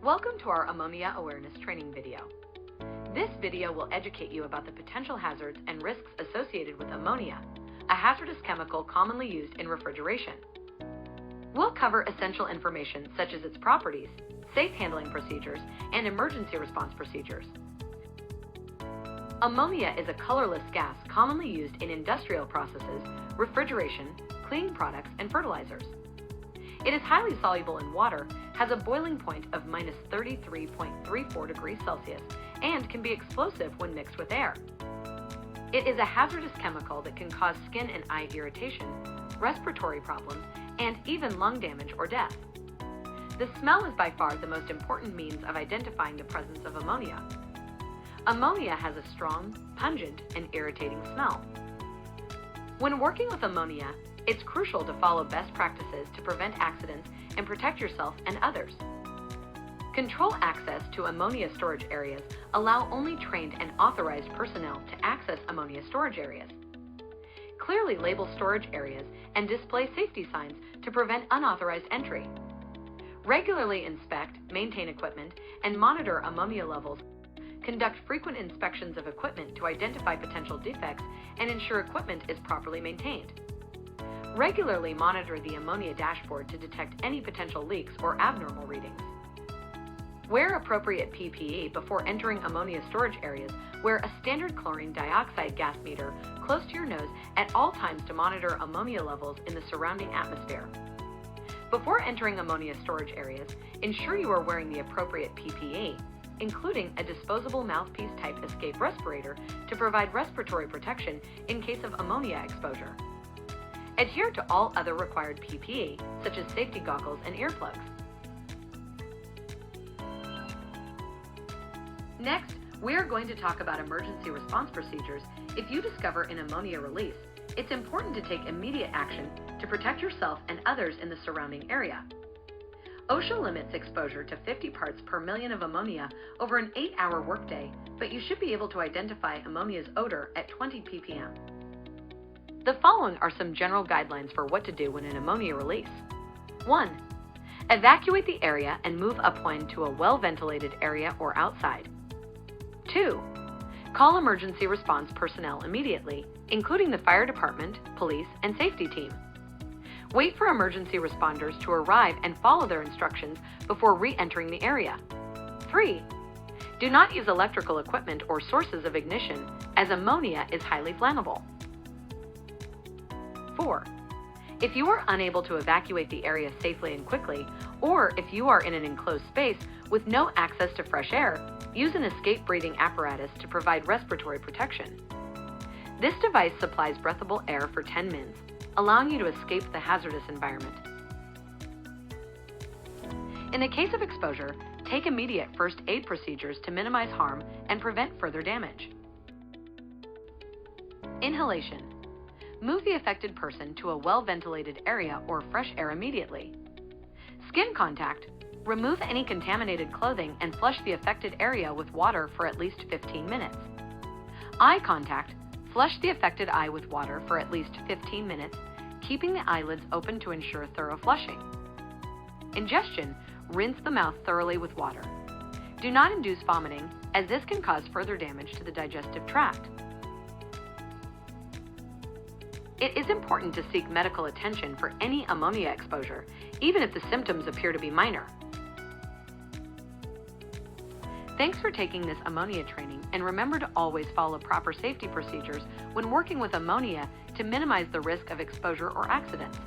Welcome to our ammonia awareness training video. This video will educate you about the potential hazards and risks associated with ammonia, a hazardous chemical commonly used in refrigeration. We'll cover essential information such as its properties, safe handling procedures, and emergency response procedures. Ammonia is a colorless gas commonly used in industrial processes, refrigeration, cleaning products, and fertilizers. It is highly soluble in water, has a boiling point of minus 33.34 degrees Celsius, and can be explosive when mixed with air. It is a hazardous chemical that can cause skin and eye irritation, respiratory problems, and even lung damage or death. The smell is by far the most important means of identifying the presence of ammonia. Ammonia has a strong, pungent, and irritating smell. When working with ammonia, it's crucial to follow best practices to prevent accidents and protect yourself and others. Control access to ammonia storage areas allow only trained and authorized personnel to access ammonia storage areas. Clearly label storage areas and display safety signs to prevent unauthorized entry. Regularly inspect, maintain equipment, and monitor ammonia levels. Conduct frequent inspections of equipment to identify potential defects and ensure equipment is properly maintained. Regularly monitor the ammonia dashboard to detect any potential leaks or abnormal readings. Wear appropriate PPE before entering ammonia storage areas. Wear a standard chlorine dioxide gas meter close to your nose at all times to monitor ammonia levels in the surrounding atmosphere. Before entering ammonia storage areas, ensure you are wearing the appropriate PPE, including a disposable mouthpiece type escape respirator to provide respiratory protection in case of ammonia exposure. Adhere to all other required PPE, such as safety goggles and earplugs. Next, we are going to talk about emergency response procedures. If you discover an ammonia release, it's important to take immediate action to protect yourself and others in the surrounding area. OSHA limits exposure to 50 parts per million of ammonia over an 8-hour workday, but you should be able to identify ammonia's odor at 20 ppm. The following are some general guidelines for what to do when an ammonia release. 1. Evacuate the area and move upwind to a well-ventilated area or outside. 2. Call emergency response personnel immediately, including the fire department, police, and safety team. Wait for emergency responders to arrive and follow their instructions before re-entering the area. 3. Do not use electrical equipment or sources of ignition, as ammonia is highly flammable. 4. If you are unable to evacuate the area safely and quickly, or if you are in an enclosed space with no access to fresh air, use an escape breathing apparatus to provide respiratory protection. This device supplies breathable air for 10 minutes, allowing you to escape the hazardous environment. In the case of exposure, take immediate first aid procedures to minimize harm and prevent further damage. Inhalation. Move the affected person to a well-ventilated area or fresh air immediately. Skin contact. Remove any contaminated clothing and flush the affected area with water for at least 15 minutes. Eye contact. Flush the affected eye with water for at least 15 minutes, keeping the eyelids open to ensure thorough flushing. Ingestion. Rinse the mouth thoroughly with water. Do not induce vomiting, as this can cause further damage to the digestive tract. It is important to seek medical attention for any ammonia exposure, even if the symptoms appear to be minor. Thanks for taking this ammonia training, and remember to always follow proper safety procedures when working with ammonia to minimize the risk of exposure or accidents.